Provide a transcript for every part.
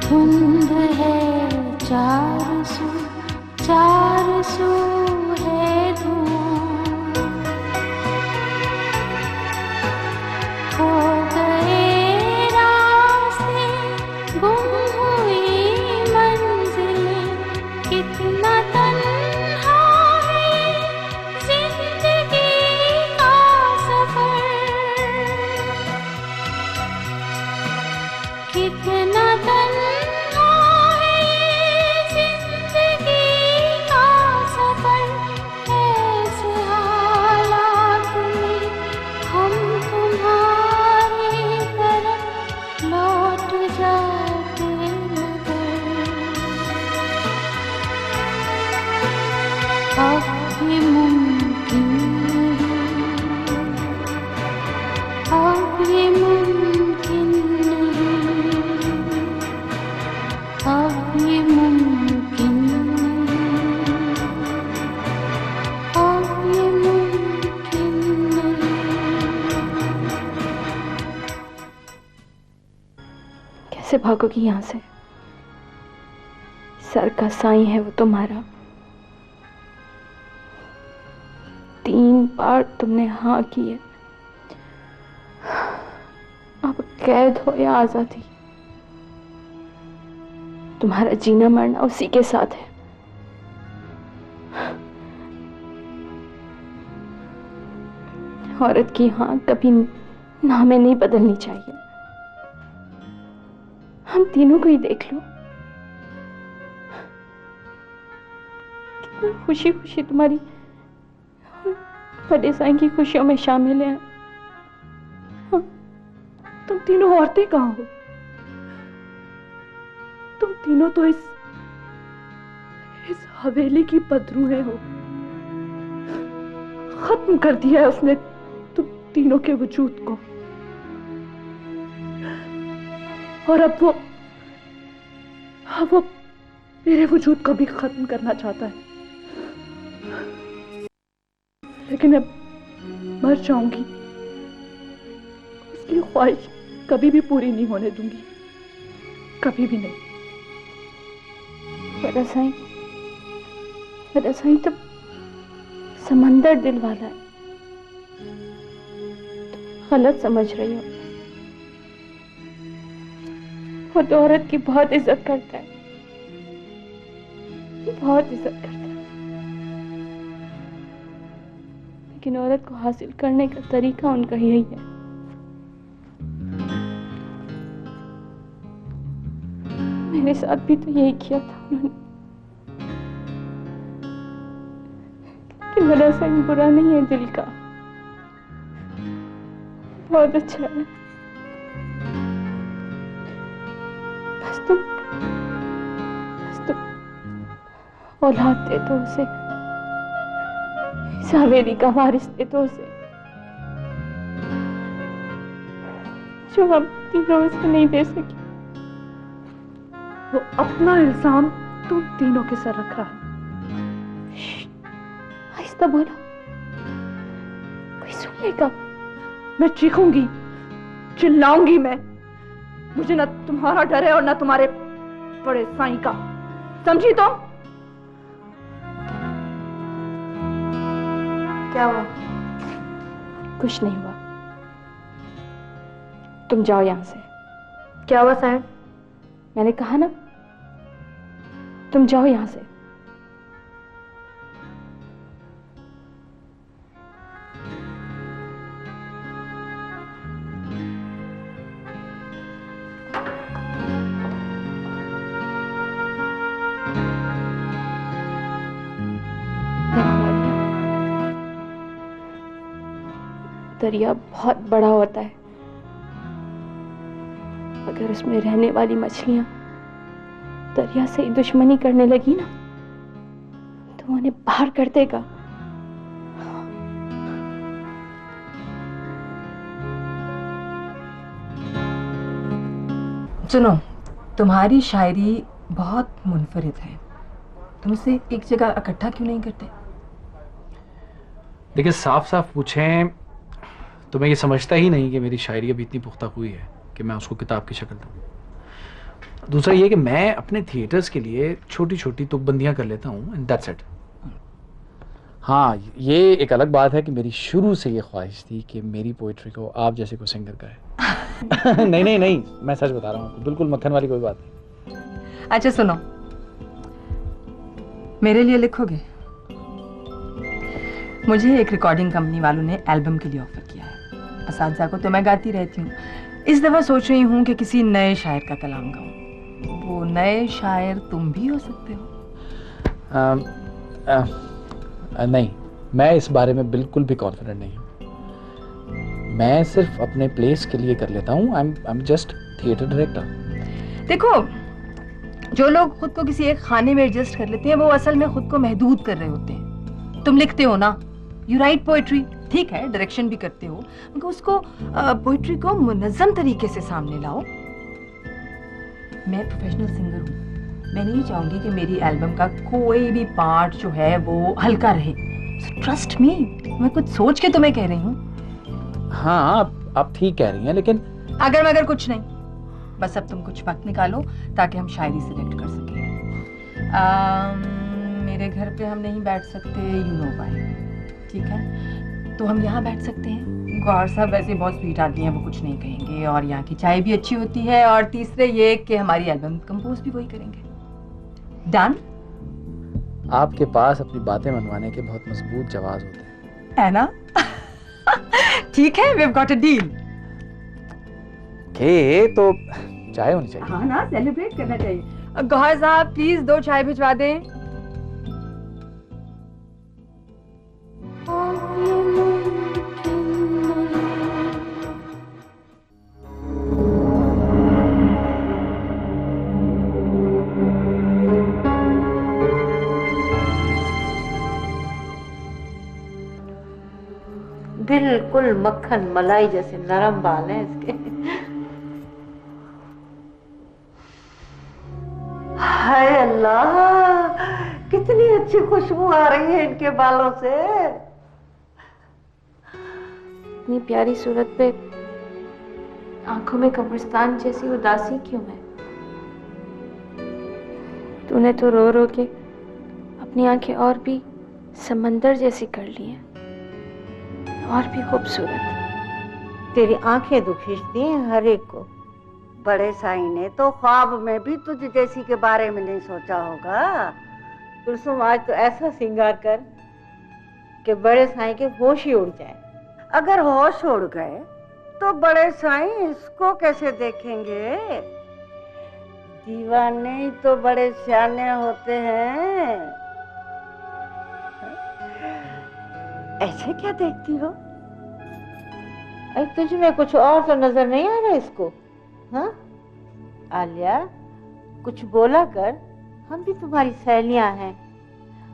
धुंध है चार सू है धुआं। खो गए रास्ते, गुम हुई मंजिलें, कितना तन्हा है जिंदगी का सफर, कितना तन्हा है जिंदगी का सफर। ऐसे हालात में हम तुम्हारी तरफ लौट जाते मगर अब ये मुमकिन नहीं, अब ये मुमकिन नहीं, अब ये मुमकिन नहीं, अब ये मुमकिन नहीं। कैसे भागोगी यहाँ से? सर का साईं है वो तुम्हारा। 3 बार तुमने हाँ की है। अब कैद हो या आजादी, तुम्हारा जीना मरना उसी के साथ है। औरत की हाँ कभी नामे नहीं बदलनी चाहिए। हम तीनों को ही देख लो, कितनी खुशी खुशी तुम्हारी बड़े साईं की खुशियों में शामिल है। हाँ, तुम तीनों औरतें कहाँ हो? तुम तीनों तो इस हवेली की पदरूहें हो। खत्म कर दिया है उसने तुम तीनों के वजूद को, और अब वो मेरे वजूद को भी खत्म करना चाहता है। लेकिन अब मर जाऊंगी, उसकी ख्वाहिश कभी भी पूरी नहीं होने दूंगी, कभी भी नहीं। बड़ा साईं तो समंदर दिल वाला है, तुम गलत समझ रही हो। वो तो औरत की बहुत इज्जत करता है, बहुत इज्जत करता है, लेकिन औरत को हासिल करने का तरीका उनका यही है। मेरे साथ भी तो यही किया था उन्होंने, लेकिन बड़ा साईं बुरा नहीं है दिल का, बहुत अच्छा है। बस तुम औलाद दे दो उसे, इस हवेली का वारिस दे दो उसे, जो हम तीनों उसे नहीं दे सके। वो अपना इल्जाम तुम तीनों के सर रख रहा है। आहिस्ता बोलो, कोई सुनेगा। मैं चीखूंगी, चिल्लाऊंगी मैं। मुझे ना तुम्हारा डर है और ना तुम्हारे बड़े साईं का, समझी तुम? क्या हुआ? कुछ नहीं हुआ, तुम जाओ यहां से। क्या हुआ साहब? मैंने कहा ना, तुम जाओ यहां से। दरिया बहुत बड़ा होता है, अगर उसमें रहने वाली मछलियां दरिया से दुश्मनी करने लगी ना, तो उन्हें बाहर कर देगा। सुनो, तुम्हारी शायरी बहुत मुनफरिद है, तुम इसे एक जगह इकट्ठा क्यों नहीं करते? देखिए, साफ साफ पूछें तो मैं ये समझता ही नहीं कि मेरी शायरी अभी इतनी पुख्ता हुई है कि मैं उसको किताब की शक्ल दूँ। दूसरा ये कि मैं अपने थिएटर्स के लिए छोटी छोटी तुकबंदियां कर लेता हूँ एंड दैट्स इट। हाँ, ये एक अलग बात है कि मेरी शुरू से ये ख्वाहिश थी कि मेरी पोइट्री को आप जैसे कोई सिंगर का है। नहीं नहीं नहीं, मैं सच बता रहा हूँ, बिल्कुल मक्खन वाली कोई बात नहीं। अच्छा सुनो, मेरे लिए लिखोगे? मुझे एक रिकॉर्डिंग कंपनी वालों ने एल्बम के लिए ऑफर किया है। असातिज़ा को तो मैं गाती रहती हूँ, इस दफा सोच रही हूँ कि किसी नए शायर का कलाम गाऊं। वो नए शायर तुम भी हो सकते हो। नहीं, मैं इस बारे में बिल्कुल भी कॉन्फिडेंट नहीं हूँ। मैं सिर्फ अपने प्लेस के लिए कर लेता हूँ। I am just theatre director. देखो, जो लोग खुद को किसी एक खाने में एडजस्ट कर लेते हैं वो असल में खुद को महदूद कर रहे होते हैं। तुम लिखते हो ना, यू राइट पोएट्री, ठीक है, डायरेक्शन भी करते हो, मगर उसको पोएट्री को मुनज़्ज़म तरीके से सामने लाओ। मैं प्रोफेशनल सिंगर हूँ, मैं नहीं चाहूंगी कि मेरी एल्बम का कोई भी पार्ट जो है वो हल्का रहे। ट्रस्ट मी, मैं कुछ सोच के तुम्हें कह रही हूँ। हाँ, आप ठीक कह रही हैं, लेकिन अगर मगर कुछ नहीं, बस अब तुम कुछ वक्त निकालो ताकि हम शायरी सिलेक्ट कर सकें। मेरे घर पे हम नहीं बैठ सकते, यू नो व्हाई, ठीक है? तो हम यहाँ बैठ सकते हैं। गौहर साहब वैसे बहुत स्वीट आदमी हैं, वो कुछ नहीं कहेंगे, और यहाँ की चाय भी अच्छी होती है, और तीसरे ये कि हमारी एल्बम कंपोज भी वही करेंगे। डन? आपके पास अपनी बातें मनवाने के बहुत मजबूत जवाब होते हैं, है ना? ठीक है, we have got a deal. के तो चाय होनी चाहिए। हाँ ना, सेलिब्रेट करना चाहिए। गौहर साहब प्लीज 2 चाय भिजवा दें। अब ये मुमकिन नहीं। बिल्कुल मक्खन मलाई जैसे नरम बाल हैं इसके। हाय अल्लाह, कितनी अच्छी खुशबू आ रही है इनके बालों से। इतनी प्यारी सूरत पे आंखों में कब्रिस्तान जैसी उदासी क्यों है? तूने तो रो रो के अपनी आंखें और भी समंदर जैसी कर ली हैं, और भी खूबसूरत। तेरी आंखें तो खींचती हैं हर एक को। बड़े साईं ने तो ख्वाब में भी तुझ जैसी के बारे में नहीं सोचा होगा। कुलसुम, आज तो ऐसा श्रृंगार कर कि बड़े साईं के होश ही उड़ जाए। अगर होश उड़ गए तो बड़े साईं इसको कैसे देखेंगे? दीवाने ही तो बड़े सियाने होते हैं। ऐसे क्या देखती हो? अरे तुझ में कुछ और तो नजर नहीं आ रहा इसको? हाँ आलिया, कुछ बोला कर, हम भी तुम्हारी सहेलियां हैं।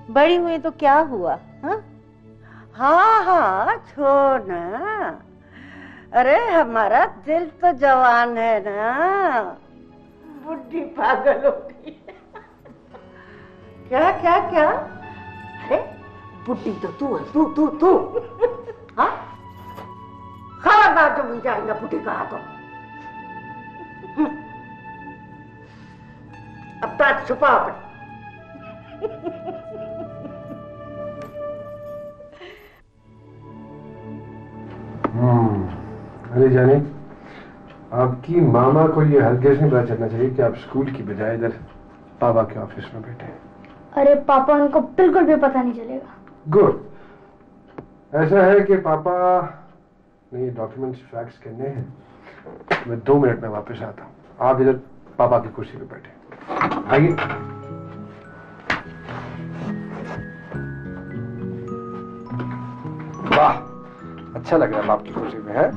बड़ी हुई तो क्या हुआ? हाँ हाँ, छोड़ ना। अरे हमारा दिल तो जवान है ना। बुढ़ी पागल हो गई। क्या क्या क्या? अरे बुढ़ी तो तू है, तू। हाँ, खबरदार जो मिल जाएगा बुढ़ी का हाथों। अब बात छुपा अपनी। अरे जाने, आपकी मामा को ये हरगिज़ नहीं पता चलना चाहिए कि आप स्कूल की बजाय इधर पापा के ऑफिस में बैठे। अरे पापा, उनको बिल्कुल भी पता नहीं चलेगा। गुड। ऐसा है कि पापा ने ये डॉक्यूमेंट्स फैक्स करने हैं। मैं 2 मिनट में वापस आता हूँ। आप इधर पापा की कुर्सी पे बैठे, आइए। वाह, अच्छा लग रहा है आपकी कुर्सी में, है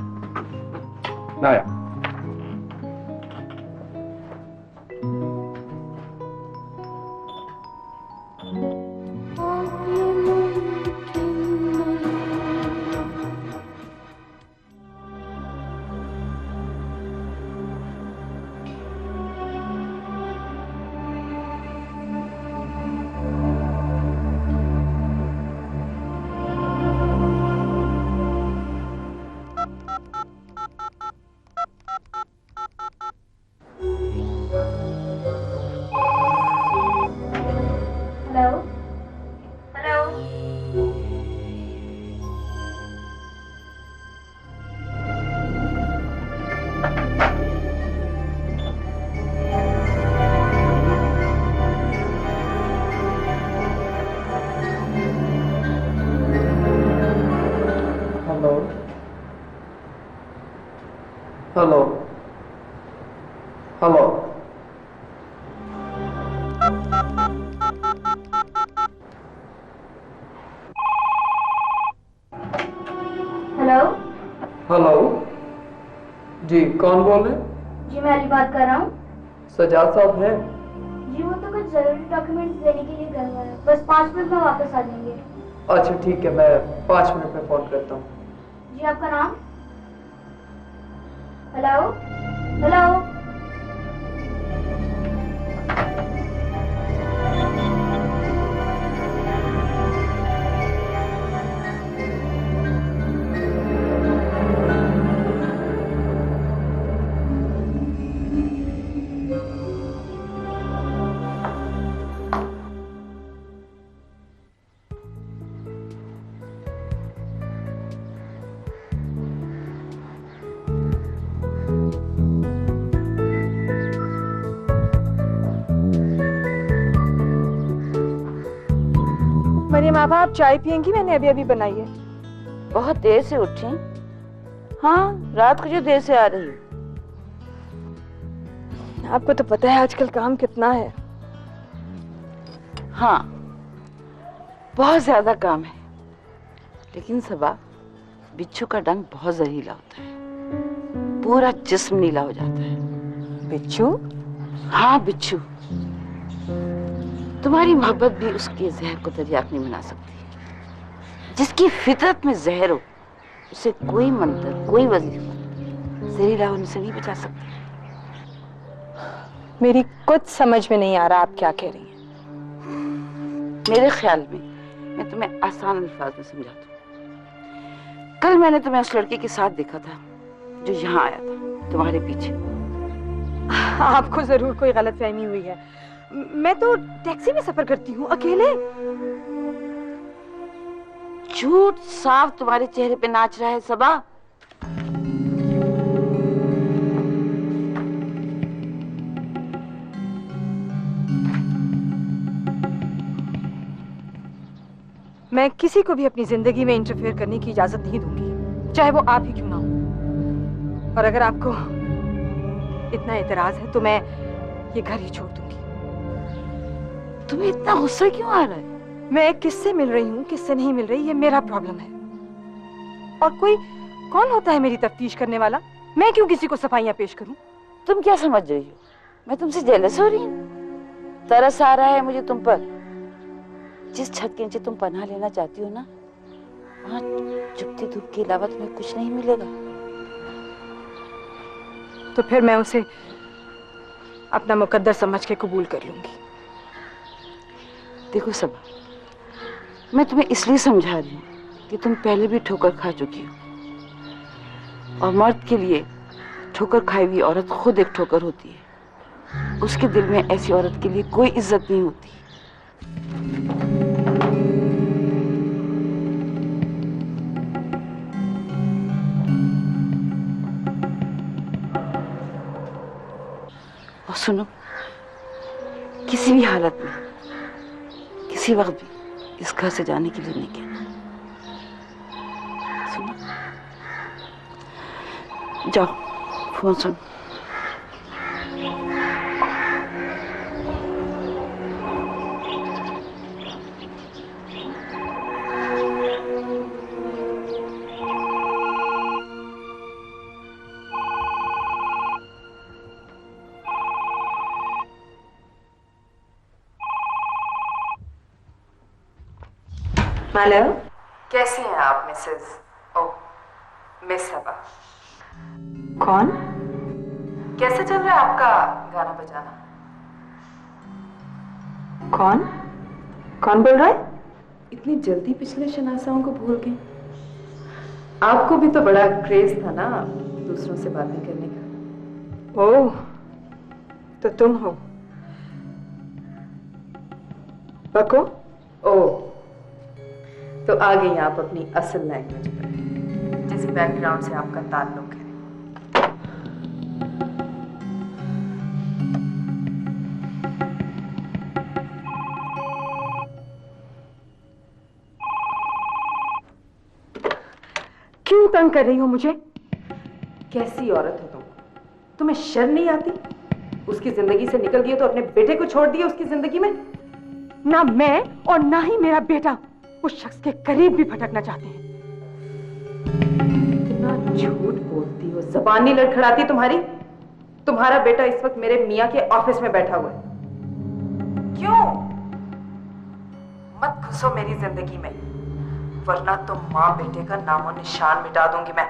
नाया? अब ये मुमकिन नहीं। Hello hello. हेलो हेलो जी, कौन बोल रहे? जी, मैं अली बात कर रहा हूँ। सजाद साहब है? जी, वो तो कुछ जरूरी डॉक्यूमेंट्स देने के लिए गए हुए हैं, बस 5 मिनट में वापस आ जाएंगे। अच्छा ठीक है, मैं 5 मिनट में फोन करता हूँ। जी, आपका नाम? Hello hello. मरियम आपा, आप चाय पियेंगी? मैंने अभी अभी बनाई है। बहुत देर से उठी? हाँ, रात को जो देर से आ रही हूँ। आपको तो पता है आजकल काम कितना है। हाँ, बहुत ज्यादा काम है, लेकिन सबा, बिच्छू का डंक बहुत जहरीला होता है, पूरा जिस्म नीला हो जाता है। बिच्छू? हाँ, बिच्छू। तुम्हारी मोहब्बत भी उसके जहर को दरियाफ्त नहीं बना सकती। जिसकी फितरत में जहर हो, उसे कोई मंत्र, कोई वजीफा जहरीला होने से नहीं बचा सकती। मेरी कुछ समझ में नहीं आ रहा आप क्या कह रही हैं। मेरे ख्याल में मैं तुम्हें आसान अल्फाज में समझाता हूँ। कल मैंने तुम्हें उस लड़के के साथ देखा था जो यहाँ आया था तुम्हारे पीछे। आपको जरूर कोई गलतफहमी हुई है। मैं तो टैक्सी में सफर करती हूँ, अकेले। झूठ साफ तुम्हारे चेहरे पे नाच रहा है सबा। मैं किसी को भी अपनी जिंदगी में इंटरफेयर करने की इजाजत नहीं दूंगी, चाहे वो आप ही क्यों ना हो। और अगर आपको इतना एतराज है तो मैं ये घर ही छोड़ दूंगी। तुम्हें इतना गुस्सा क्यों आ रहा है? मैं किससे मिल रही हूँ, किससे नहीं मिल रही, ये मेरा प्रॉब्लम है। और कौन होता है मेरी तफ्तीश करने वाला? मैं क्यों किसी को सफाइयां पेश करूं? तुम क्या समझ रही हो? मैं तुमसे जेलस हो रही हूँ? तरस आ रहा है मुझे तुम पर। जिस छत के नीचे तुम पनाह लेना चाहती हो ना, वहाँ चुपती धूप के अलावा तुम्हें कुछ नहीं मिलेगा। तो फिर मैं उसे अपना मुकद्दर समझ के कबूल कर लूंगी। देखो सबा, मैं तुम्हें इसलिए समझा रही हूँ कि तुम पहले भी ठोकर खा चुकी हो, और मर्द के लिए ठोकर खाई हुई औरत खुद एक ठोकर होती है। उसके दिल में ऐसी औरत के लिए कोई इज्जत नहीं होती। और सुनो, किसी भी हालत में, किसी वक्त भी इस घर से जाने के लिए नहीं कहना। सुनो, जाओ फोन सुन। हेलो, कैसी हैं आप मिसेस? ओह, मिस सबा। कौन? कैसे चल रहा है आपका गाना बजाना? कौन बोल रहा है? इतनी जल्दी पिछले शनासाओं को भूल गए? आपको भी तो बड़ा क्रेज था ना दूसरों से बातें करने का। ओह, तो तुम हो बको? ओह, तो आ गई आप अपनी असल लैंग्वेज पर, जिस बैकग्राउंड से आपका ताल्लुक है। क्यों तंग कर रही हो मुझे? कैसी औरत हो तुम? तुम्हें शर्म नहीं आती? उसकी जिंदगी से निकल गई तो अपने बेटे को छोड़ दिया उसकी जिंदगी में। ना मैं और ना ही मेरा बेटा उस शख्स के करीब भी भटकना चाहते हैं। इतना झूठ बोलती हो, ज़बान नहीं लड़खड़ाती तुम्हारी? तुम्हारा बेटा इस वक्त मेरे मियाँ के ऑफिस में बैठा हुआ है। क्यों? मत घुसो मेरी जिंदगी में, वरना तो माँ बेटे का नामो निशान मिटा दूंगी मैं।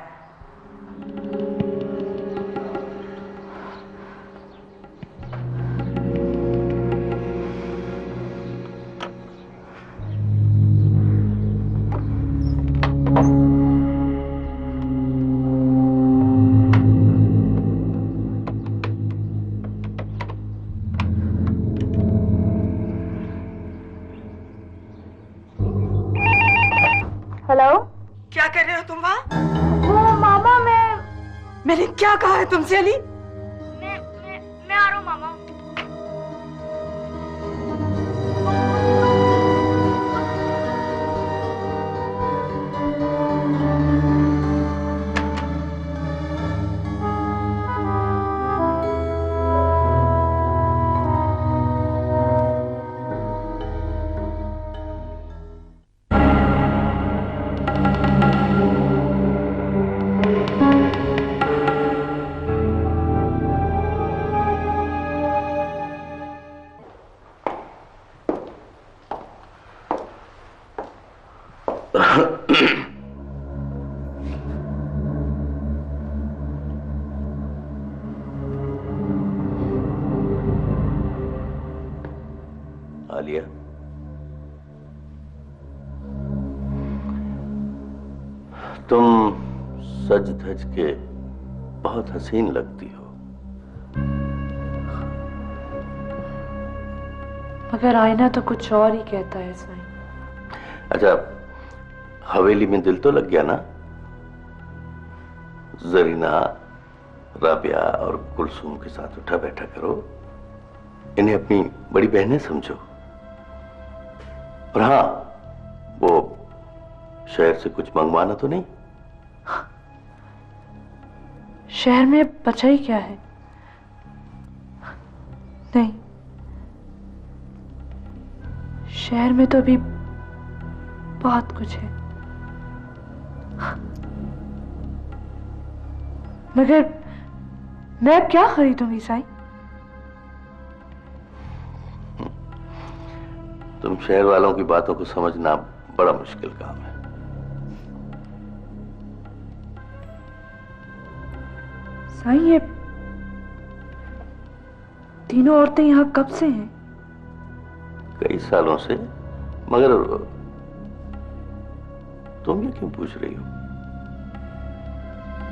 हेलो, क्या कर रहे हो तुम वहाँ? वो मामा मैंने क्या कहा है तुमसे अली? मैं आ रहा हूँ मामा। आलिया, तुम सज धज के बहुत हसीन लगती हो, मगर आईना तो कुछ और ही कहता है साईं। अच्छा, हवेली में दिल तो लग गया ना? जरीना, राबिया और कुलसूम के साथ उठा बैठा करो, इन्हें अपनी बड़ी बहनें समझो। और हाँ, वो शहर से कुछ मंगवाना तो नहीं? शहर में बचा ही क्या है? नहीं, शहर में तो अभी बहुत कुछ है, मगर मैं क्या खरीदूंगी साईं? तुम शहर वालों की बातों को समझना बड़ा मुश्किल काम है। साईं, ये तीनों औरतें यहाँ कब से हैं? कई सालों से, मगर तुम ये क्यों पूछ रही हो?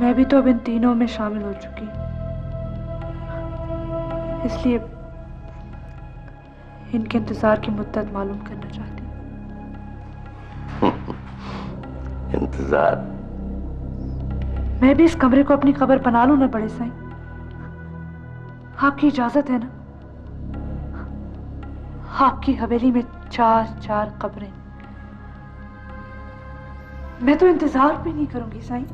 मैं भी तो अब इन तीनों में शामिल हो चुकी, इसलिए इनके इंतजार की मुद्दत मालूम करना चाहती हूँ। इंतजार? मैं भी इस कमरे को अपनी कब्र बना लूं ना बड़े साईं? आपकी इजाजत है ना? आपकी हवेली में 4 कब्रें। मैं तो इंतजार भी नहीं करूंगी साईं,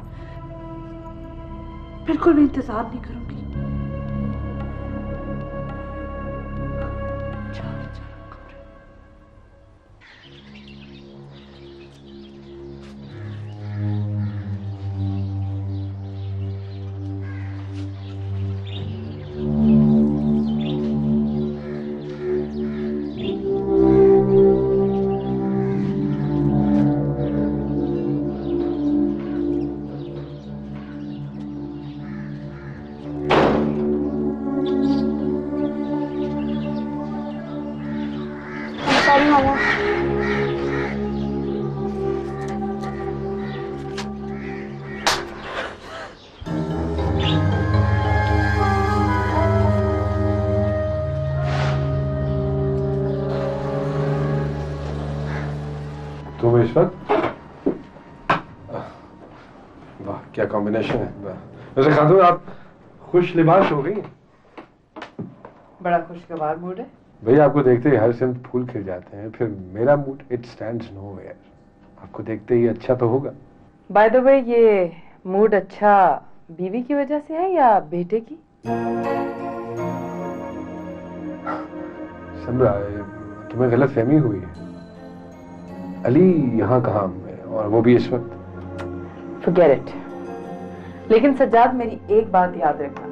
बिल्कुल भी इंतजार नहीं करूंगी। 4 कब्रें। सॉरी मामा। तुम इस वक्त, वाह क्या कॉम्बिनेशन है। वैसे खातून आप खुश लिबास हो गई। बड़ा खुशगवार मूड है। भैया आपको देखते ही हर सिमत फूल खिल जाते हैं, फिर मेरा मूड इट स्टैंड्स नोवेयर। आपको देखते ही अच्छा तो होगा। बाय द वे, ये मूड अच्छा बीवी की वजह से है या बेटे की? समझा, तुम्हें गलत फहमी हुई है। अली यहाँ कहाँ है, और वो भी इस वक्त? Forget it. लेकिन सज्जाद, मेरी एक बात याद रखना,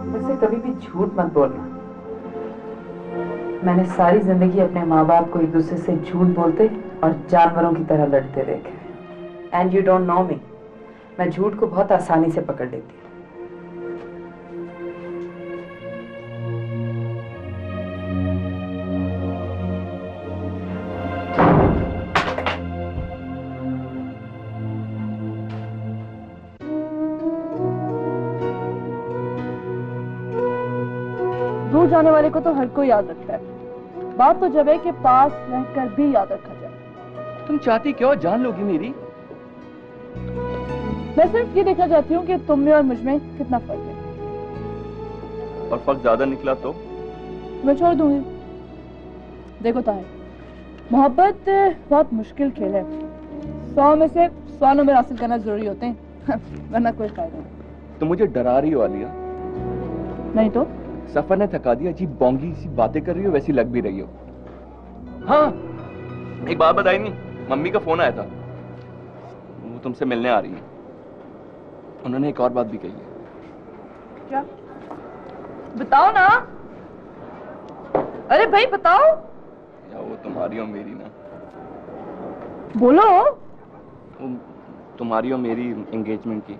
मुझसे कभी भी झूठ मत बोलना। मैंने सारी जिंदगी अपने माँ बाप को एक दूसरे से झूठ बोलते और जानवरों की तरह लड़ते देखे। एंड यू डोंट नो मी, मैं झूठ को बहुत आसानी से पकड़ लेती हूँ। दूर जाने वाले को तो हर कोई याद रखता है, बात तो जब है कि पास रहकर भी याद रखा जाए। तुम चाहती क्यों जान लोगी मेरी? मैं सिर्फ ये देखना चाहती हूँ कि तुम में और मुझ में कितना फर्क है। और फर्क ज्यादा निकला तो मैं छोड़ दूंगी। देखो ताहिर, मोहब्बत बहुत मुश्किल खेल है, 100 में से 100 नंबर हासिल करना जरूरी होते हैं, वरना कोई फायदा नहीं। तुम मुझे डरा रही हो आलिया? नहीं तो सफर ने थका दिया, अजीब बोंगी सी बातें कर रही हो, वैसी लग भी रही हो। हाँ, एक बात बताई नहीं, मम्मी का फोन आया था, वो तुमसे मिलने आ रही है। उन्होंने एक और बात भी कही है। क्या? बताओ ना। अरे भाई बताओ। या वो तुम्हारी और मेरी ना। बोलो। वो तुम्हारी और मेरी एंगेजमेंट की।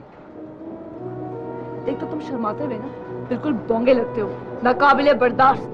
एक तो तुम शर्माते हुए ना बिल्कुल बोंगे लगते हो, नाकाबिले बर्दाश्त।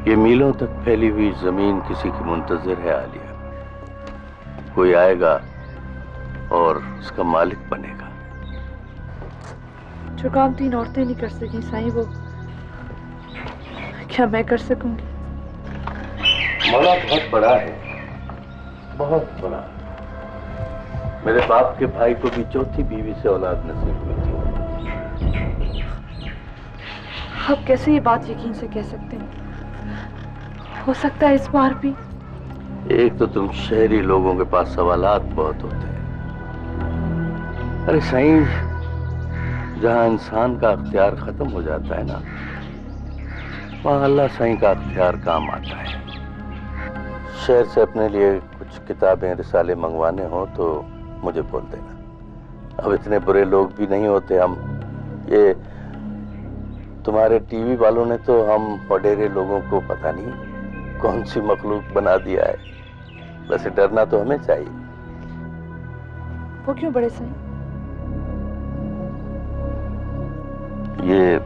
ये मीलों तक फैली हुई जमीन किसी की मुंतजर है आलिया। कोई आएगा और उसका मालिक बनेगा। जो काम 3 औरतें नहीं कर सकी साईं, वो क्या मैं कर सकूंगी? मौला बहुत बड़ा है, बहुत बड़ा। मेरे बाप के भाई को भी चौथी बीवी से औलाद नसीब हुई थी। आप कैसे ये बात यकीन से कह सकते हैं? हो सकता है इस बार भी। एक तो तुम शहरी लोगों के पास सवालात बहुत होते हैं। अरे साईं, जहां इंसान का अख्तियार खत्म हो जाता है ना, वहां अल्लाह साईं का अख्तियार काम आता है। शहर से अपने लिए कुछ किताबें रिसाले मंगवाने हो तो मुझे बोल देना। अब इतने बुरे लोग भी नहीं होते हम। ये तुम्हारे टीवी वालों ने तो हम वडेरे लोगों को पता नहीं कौन सी मखलूक बना दिया है। वैसे डरना तो हमें चाहिए। वो क्यों बड़े साईं? ये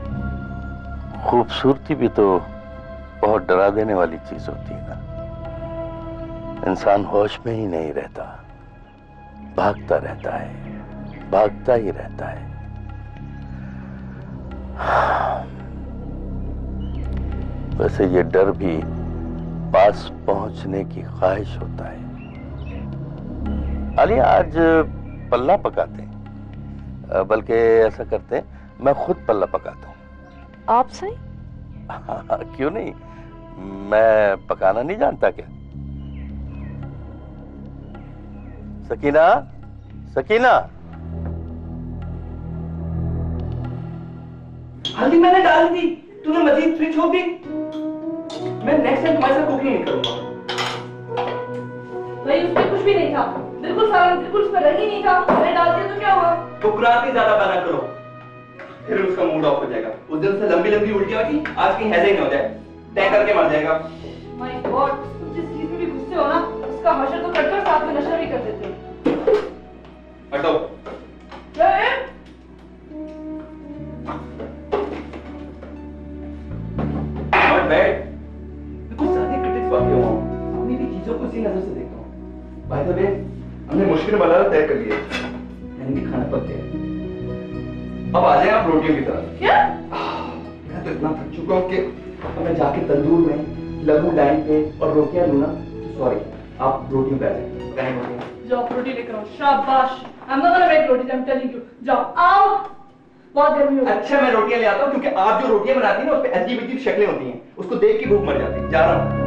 खूबसूरती भी तो बहुत डरा देने वाली चीज होती है ना। इंसान होश में ही नहीं रहता, भागता रहता है, भागता ही रहता है। वैसे ये डर भी पास पहुंचने की ख्वाहिश होता है। आलिया, आज पल्ला पकाते हैं, बल्कि ऐसा करते हैं, मैं खुद पल्ला पकाता हूँ। आप सही? क्यों नहीं, मैं पकाना नहीं जानता क्या? सकीना, सकीना। हल्दी मैंने डाल दी, तूने मजीद स्विच हो दी। मैं नेक्स्ट टाइम तुम्हारे साथ कुकिंग नहीं करूंगा। भाई उसमें कुछ भी नहीं था, बिल्कुल सारा, बिल्कुल उसमें रंग ही नहीं था। मैंने डाल दिया तो क्या हुआ? ठुकरार भी ज्यादा पैदा करो, फिर उसका मूड ऑफ हो जाएगा। उस दिन से लंबी लंबी उल्टियां की, आज कहीं हैजा ही न हो जाए, तय करके मर जाएगा। माय गॉड, तुम जिस चीज में भी गुस्से हो ना, उसका हशर तो करते हो, साथ में नशा भी कर देते हो। हटो। नॉट बैड, कुछ ज्यादा क्रिटिक्स वाकई हुआ हूं। अपनी भी चीजों को इसी नजर से देखता हूं। बाय द वे, हमने मुश्किल वाला तय कर लिया, यानी कि खाना पक गया। अब आ जाए आप रोटियों की तरफ। क्या? मैं तो इतना थक चुका हूँ कि अब मैं जाके तंदूर में लगू लाइन पे और रोटियां लूँ ना। सॉरी, आप रोटियों पे आ जाए। जाओ रोटी लेकर आओ। शाबाश। I'm not gonna make roti, I'm telling you. जाओ आओ। बहुत गर्मी हो गई। अच्छा मैं रोटियां ले आता हूँ क्योंकि आप जो रोटियां बनाती हैं ना उस पे अजीब-अजीब शक्लें होती हैं, उसको देख के भूख मर जाती है। जा रहा हूँ।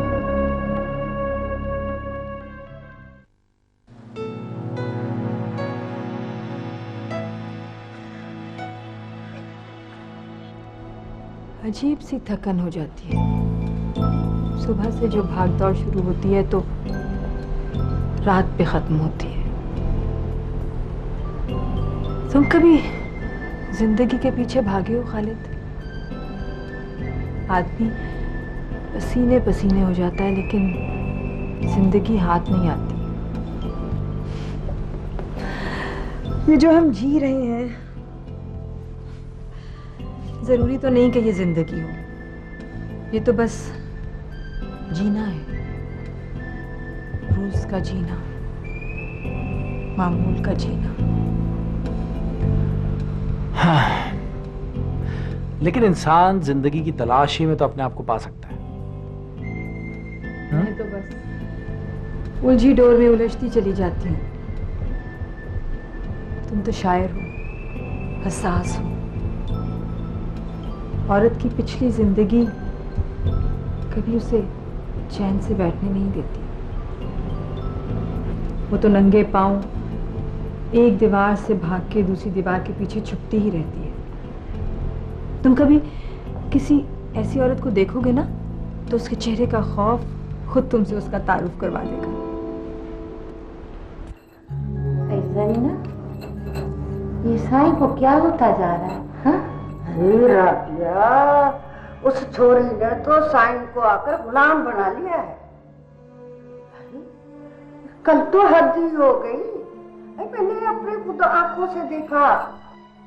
अजीब सी थकन हो जाती है। सुबह से जो भागदौड़ शुरू होती है तो रात पे खत्म होती है। तुम कभी जिंदगी के पीछे भागे हो खालिद? आदमी पसीने पसीने हो जाता है लेकिन जिंदगी हाथ नहीं आती। ये जो हम जी रहे हैं जरूरी तो नहीं कि ये जिंदगी हो, ये तो बस जीना है, रोज का जीना, मामूल का जीना। हाँ, लेकिन इंसान जिंदगी की तलाशी में तो अपने आप को पा सकता है। मैं तो बस उलझी डोर में उलझती चली जाती हूँ। तुम तो शायर हो, हसास हो। औरत की पिछली जिंदगी कभी उसे चैन से बैठने नहीं देती। वो तो नंगे पांव एक दीवार से भाग के दूसरी दीवार के पीछे छुपती ही रहती है। तुम कभी किसी ऐसी औरत को देखोगे ना तो उसके चेहरे का खौफ खुद तुमसे उसका तारुफ करवा देगा। ऐसा ही ना, ये साईं को क्या होता जा रहा है? हाँ? अरे राबिया, उस छोरी ने तो साईं को आकर गुलाम बना लिया है। कल तो हद ही हो गई। मैंने अपने खुद आंखों से देखा।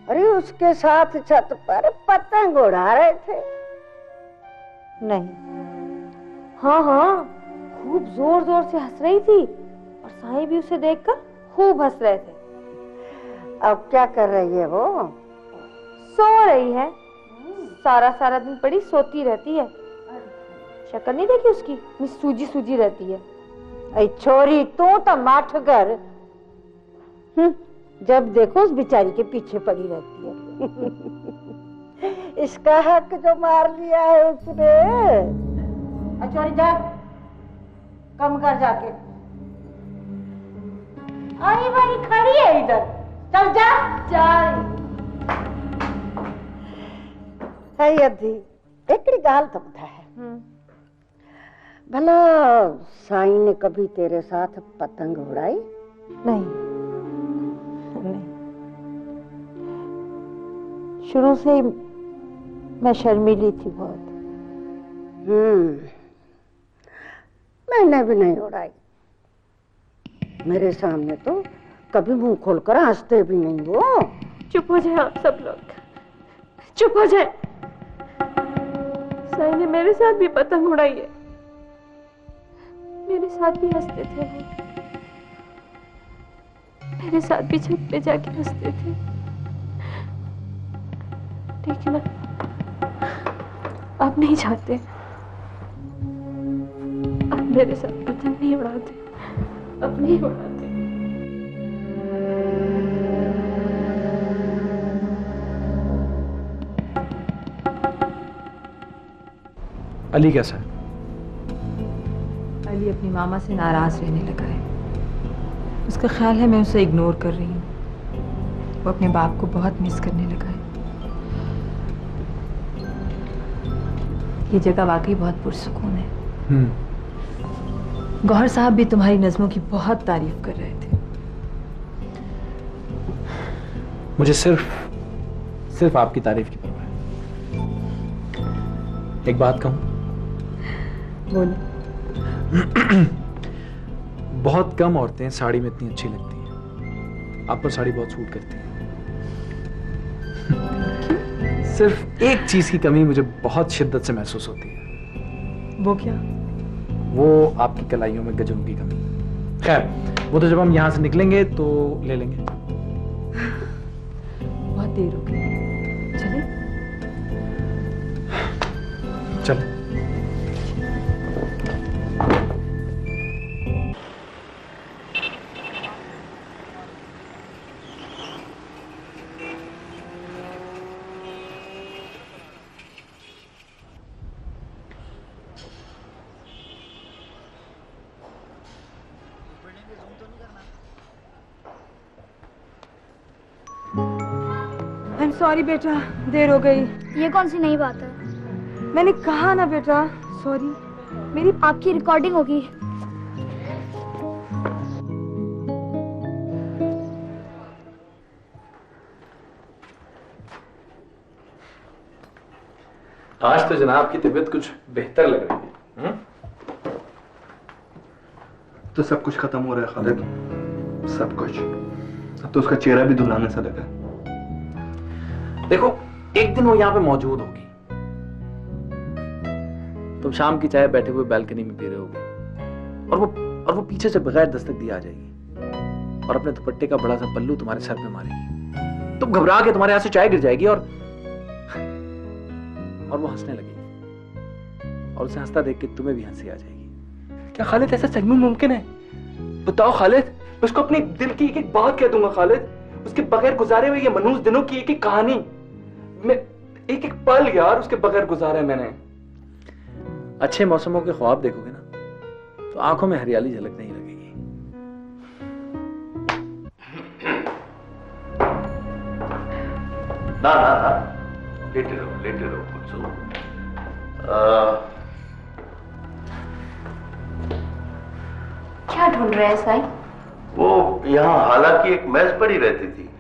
अरे उसके साथ छत पर पतंग उड़ा रहे थे। नहीं, हाँ हाँ, खूब जोर जोर से हंस रही थी और साईं भी उसे देखकर खूब हंस रहे थे। अब क्या कर रही है वो? सो रही है। सारा सारा दिन पड़ी सोती रहती है। शक्ल नहीं देखी उसकी, मिस सूजी सूजी रहती है। ऐ छोरी तू तो माठ कर। जब देखो उस बेचारी के पीछे पड़ी रहती है। इसका हक जो मार लिया है उसने। छोरी जा, कम कर जाके। आई बड़ी खड़ी है इधर, चल जा। चल अधी एकड़ी गाल तो बता है। भला साईं ने कभी तेरे साथ पतंग उड़ाई? नहीं, नहीं। शुरू से ही मैं शर्मीली थी बहुत। मैंने भी नहीं उड़ाई। मेरे सामने तो कभी मुंह खोलकर हंसते भी नहीं हो। चुप हो जाए आप सब लोग, चुप हो जाए। साईं ने मेरे साथ भी पतंग उड़ाई है, मेरे साथ भी हंसते थे वो, मेरे साथ भी छत पे जाके हंसते थे। लेकिन अब नहीं चाहते, अब मेरे साथ पतंग नहीं उड़ाते, अब नहीं उड़ाते। अली कैसा है? अली अपनी मामा से नाराज रहने लगा है। उसका ख्याल है मैं उसे इग्नोर कर रही हूँ। वो अपने बाप को बहुत मिस करने लगा है। ये जगह वाकई बहुत पुरसुकून है। गौहर साहब भी तुम्हारी नज़्मों की बहुत तारीफ कर रहे थे। मुझे सिर्फ आपकी तारीफ की परवाह है। एक बात कहूं? बोलो। बहुत कम औरतें साड़ी में इतनी अच्छी लगती हैं। आप पर साड़ी बहुत सूट करती है। सिर्फ एक चीज की कमी मुझे बहुत शिद्दत से महसूस होती है। वो क्या? वो आपकी कलाइयों में गजरों की कमी। खैर, वो तो जब हम यहां से निकलेंगे तो ले लेंगे। बहुत देर हो गई। चल। आई एम सॉरी बेटा, देर हो गई। ये कौन सी नई बात है? मैंने कहा ना बेटा, सॉरी। मेरी आपकी रिकॉर्डिंग होगी। आज तो जनाब की तबीयत कुछ बेहतर लग रही है। तो सब कुछ खत्म हो रहा है खालिद, सब कुछ। अब तो उसका चेहरा भी दुल्हन सा लगा। देखो, एक दिन वो यहाँ पे मौजूद होगी। तुम शाम की चाय बैठे हुए बालकनी में पी रहे होगे और वो पीछे से बगैर दस्तक दिए आ जाएगी और अपने दुपट्टे का बड़ा सा पल्लू तुम्हारे सर पे मारेगी। तुम घबरा के तुम्हारे यहाँ से चाय गिर जाएगी और वो हंसने लगेगी और उसे हंसता देख के तुम्हें भी हंसी आ जाएगी। क्या खालिद ऐसा सच में मुमकिन है? बताओ खालिद, मैं उसको अपने दिल की एक एक बात कह दूंगा खालिद। उसके बगैर गुजारे हुए ये मनहूस दिनों की एक एक कहानी, मैं एक एक पल यार उसके बगैर गुजारा है मैंने। अच्छे मौसमों के ख्वाब देखोगे ना तो आंखों में हरियाली झलकने ही लगेगी। ना ना ना, लेटे रहो कुछ। क्या ढूंढ रहे हैं साईं? वो यहाँ हालांकि एक मेज पड़ी रहती थी,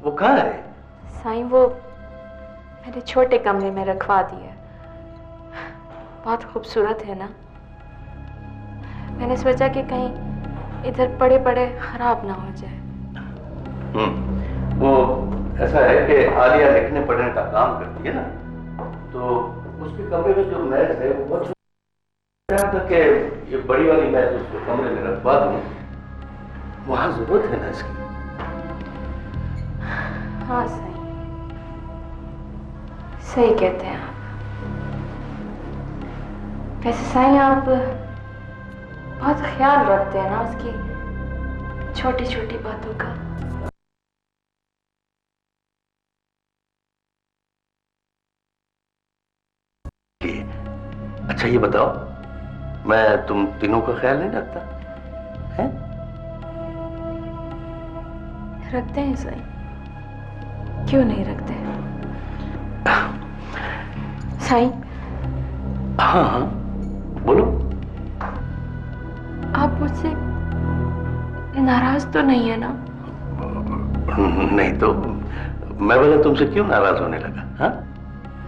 वो कहाँ है? साईं वो मेरे छोटे कमरे में रखवा दी है। बहुत खूबसूरत है ना, मैंने सोचा कि कहीं इधर पड़े पड़े खराब ना हो जाए। वो ऐसा है कि आलिया लिखने पढ़ने का काम करती है ना, तो उसके कमरे में जो मेज है वो बहुत छोटा था कि ये बड़ी वाली मेज उसको कमरे में रखवा दूं। वहां जरूरत है ना इसकी। हाँ सही कहते हैं आप। वैसे साईं आप बहुत ख्याल रखते हैं ना उसकी छोटी छोटी बातों का। अच्छा ये बताओ, मैं तुम तीनों का ख्याल नहीं रखता है? रखते हैं साईं, क्यों नहीं रखते साईं? हाँ बोलो। आप मुझसे नाराज तो नहीं है ना? नहीं तो मैं बोला तुमसे क्यों नाराज होने लगा? हाँ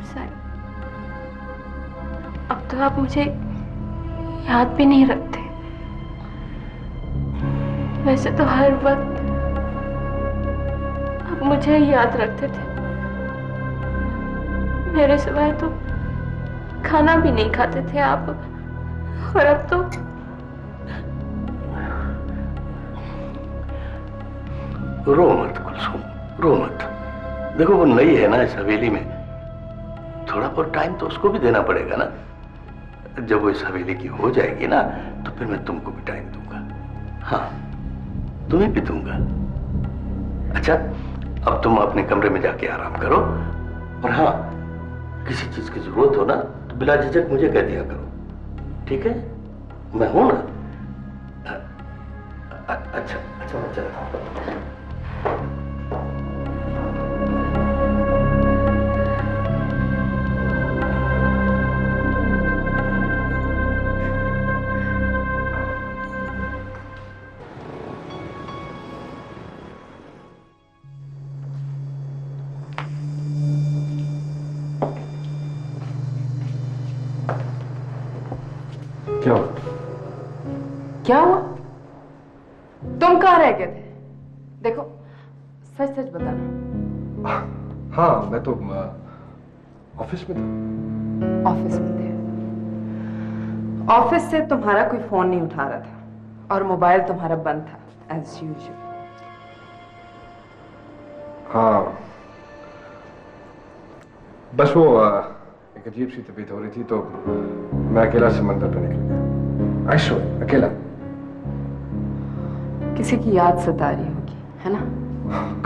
साईं, अब तो आप मुझे याद भी नहीं रखते। वैसे तो हर वक्त आप मुझे ही याद रखते थे। मेरे सिवाय तो खाना भी नहीं खाते थे आप, और अब तो रो मत कुलसुम, रो मत। देखो वो नई है ना इस हवेली में, थोड़ा बहुत टाइम तो उसको भी देना पड़ेगा ना। जब वो इस हवेली की हो जाएगी ना तो फिर मैं तुमको भी टाइम दूंगा। हाँ तुम्हें भी दूंगा। अच्छा अब तुम अपने कमरे में जाके आराम करो, और हाँ किसी चीज की जरूरत हो ना तो बिला झिझक मुझे कह दिया करो, ठीक है? मैं हूं ना। अच्छा अच्छा मैं चलता हूं। क्या हुआ? तुम कहाँ रह गए थे? देखो सच सच बताना। हाँ मैं तो ऑफिस में था। ऑफिस में थे? ऑफिस से तुम्हारा कोई फोन नहीं उठा रहा था और मोबाइल तुम्हारा बंद था एज यूजुअल। हाँ बस वो एक अजीब सी तबीयत हो रही थी तो मैं अकेला समंदर पर निकल गया। आइशो अकेला। किसी की याद सता रही होगी, है ना?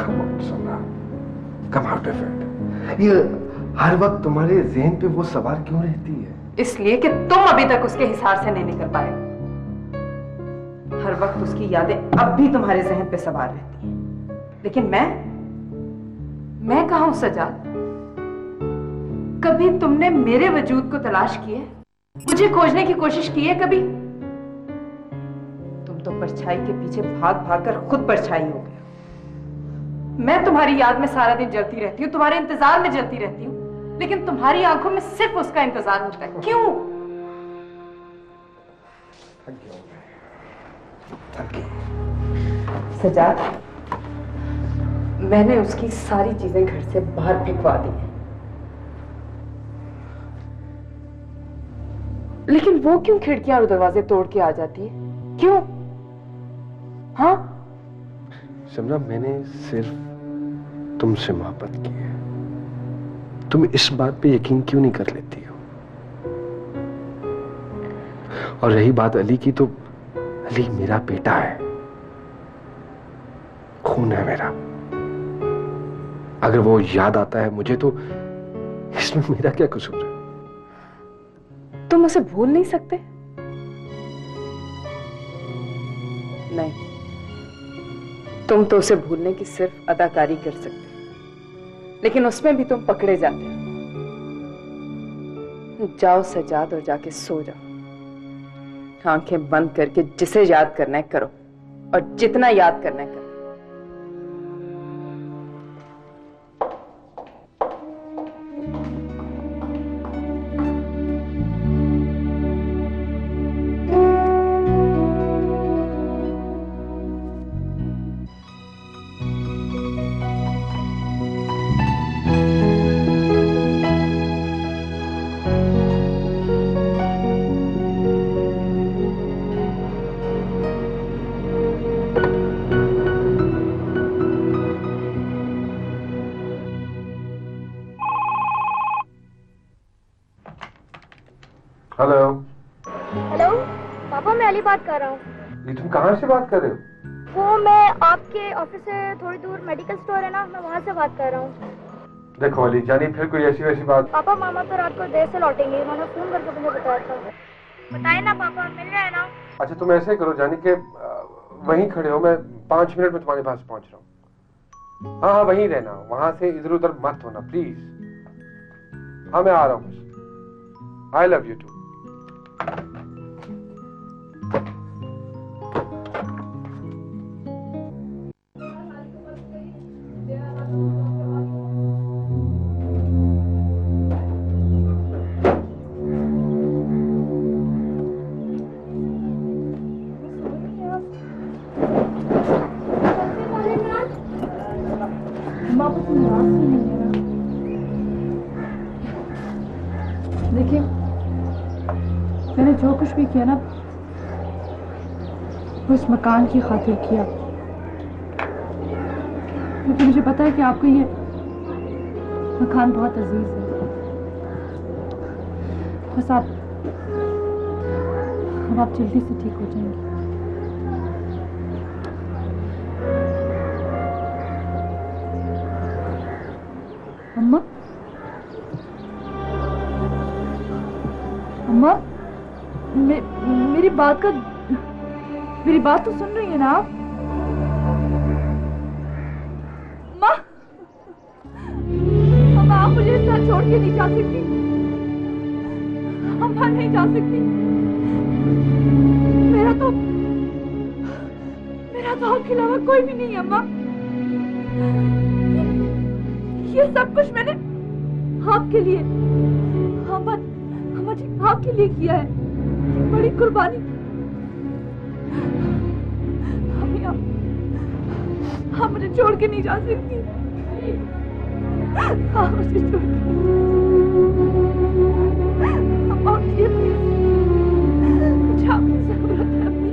Come on, सोना, come out of it। ये हर वक्त तुम्हारे ज़हन पे वो सवार क्यों रहती है? इसलिए कि तुम अभी तक उसके हिसार से नहीं निकल पाए। हर वक्त उसकी यादें अब भी तुम्हारे जहन पे सवार रहती हैं। लेकिन मैं कहाँ हूं सजाद? कभी तुमने मेरे वजूद को तलाश की है? मुझे खोजने की कोशिश की है कभी? तुम तो परछाई के पीछे भाग भाग कर खुद परछाई हो गए। मैं तुम्हारी याद में सारा दिन जलती रहती हूँ, तुम्हारे इंतजार में जलती रहती हूँ, लेकिन तुम्हारी आंखों में सिर्फ उसका इंतजार होता है। क्यों? सजाद, मैंने उसकी सारी चीजें घर से बाहर फेंकवा दी हैं। लेकिन वो क्यों खिड़कियां और दरवाजे तोड़ के आ जाती है? क्यों? हाँ? सिमरा, मैंने सिर्फ तुमसे मोहब्बत की है। तुम इस बात पे यकीन क्यों नहीं कर लेती हो? और रही बात अली की, तो अली मेरा बेटा है, खून है मेरा। अगर वो याद आता है मुझे तो इसमें मेरा क्या कसूर है? तुम उसे भूल नहीं सकते? नहीं, तुम तो उसे भूलने की सिर्फ अदाकारी कर सकते, लेकिन उसमें भी तुम पकड़े जाते हो। जाओ सजाद और जाके सो जाओ। आंखें बंद करके जिसे याद करना है करो, और जितना याद करना है करो। हेलो। हेलो पापा, मैं अली बात कर रहा हूँ। ये तुम कहाँ से बात कर रहे हो? वो मैं आपके ऑफिस से थोड़ी दूर मेडिकल स्टोर है ना, मैं वहाँ से बात कर रहा हूँ। देखो अली जानी, फिर कोई ऐसी वैसी बात। पापा मामा तो रात को देर से लौटेंगे, उन्होंने फोन करके मुझे बताया था। बताए ना पापा, मिल रहा है ना? अच्छा तुम ऐसे करो जानी के वहीं खड़े हो, मैं 5 मिनट में तुम्हारे पास पहुंच रहा हूँ। हाँ हाँ वहीं रहना, वहां से इधर उधर मत होना प्लीज। हाँ मैं आ रहा हूँ। I love you too. देखिए, मैंने जो कुछ भी किया ना, वो इस मकान की खातिर किया, क्योंकि मुझे पता है कि आपको ये मकान बहुत अजीज है। बस आप जल्दी से ठीक हो जाएंगे। अम्मा, अम्मा, मेरी बात तो सुन रही है ना आप? अम्मा, आप मुझे इस तरह छोड़ के नहीं जा सकती। अम्मा नहीं जा सकती। मेरा तो आपके अलावा कोई भी नहीं है अम्मा। ये सब कुछ मैंने आपके लिए, अम्मा जी, आपके लिए किया है। बड़ी कुर्बानी। आप मुझे छोड़ के नहीं जा सकती। आप मुझे छोड़ के अम्मा, उठिए प्लीज। मुझे आपकी जरूरत है अपनी।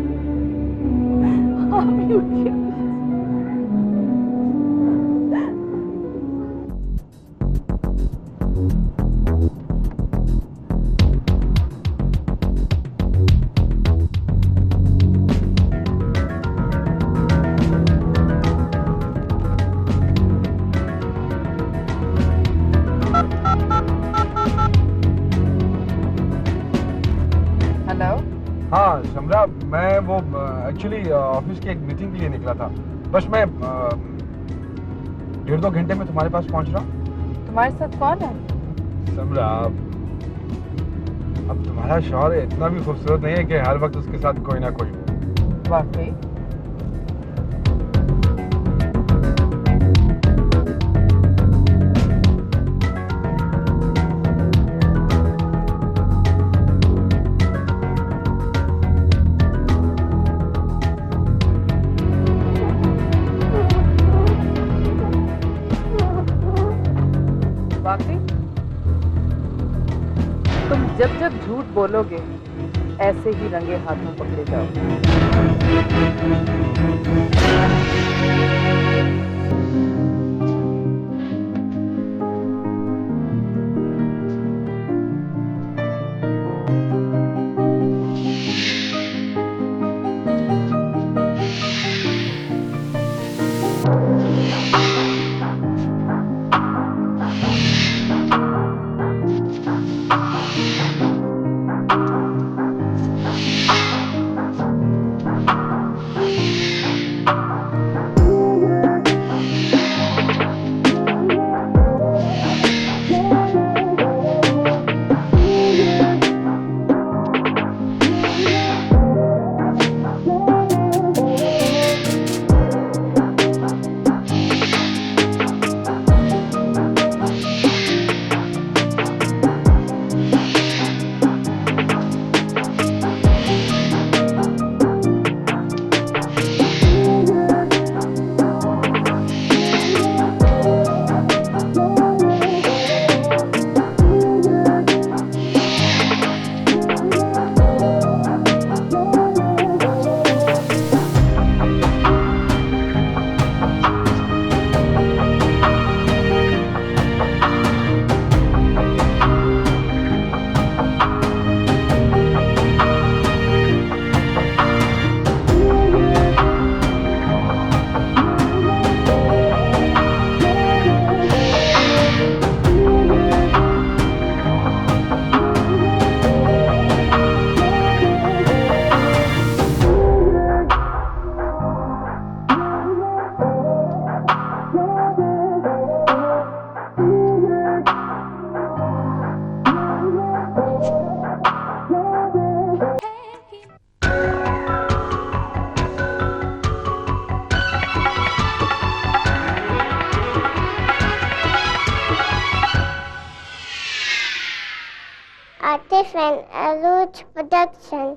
आप ही उठिए। मैं वो एक्चुअली ऑफिस की एक मीटिंग के लिए निकला था। बस मैं 1.5-2 घंटे में तुम्हारे पास पहुंच रहा हूँ। तुम्हारे साथ कौन है? समरा, अब तुम्हारा शौहर इतना भी खूबसूरत नहीं है कि हर वक्त उसके साथ कोई ना कोई हो। वाकई? तुम जब जब झूठ बोलोगे ऐसे ही रंगे हाथों पकड़े जाओ। Artif and Aluj Production.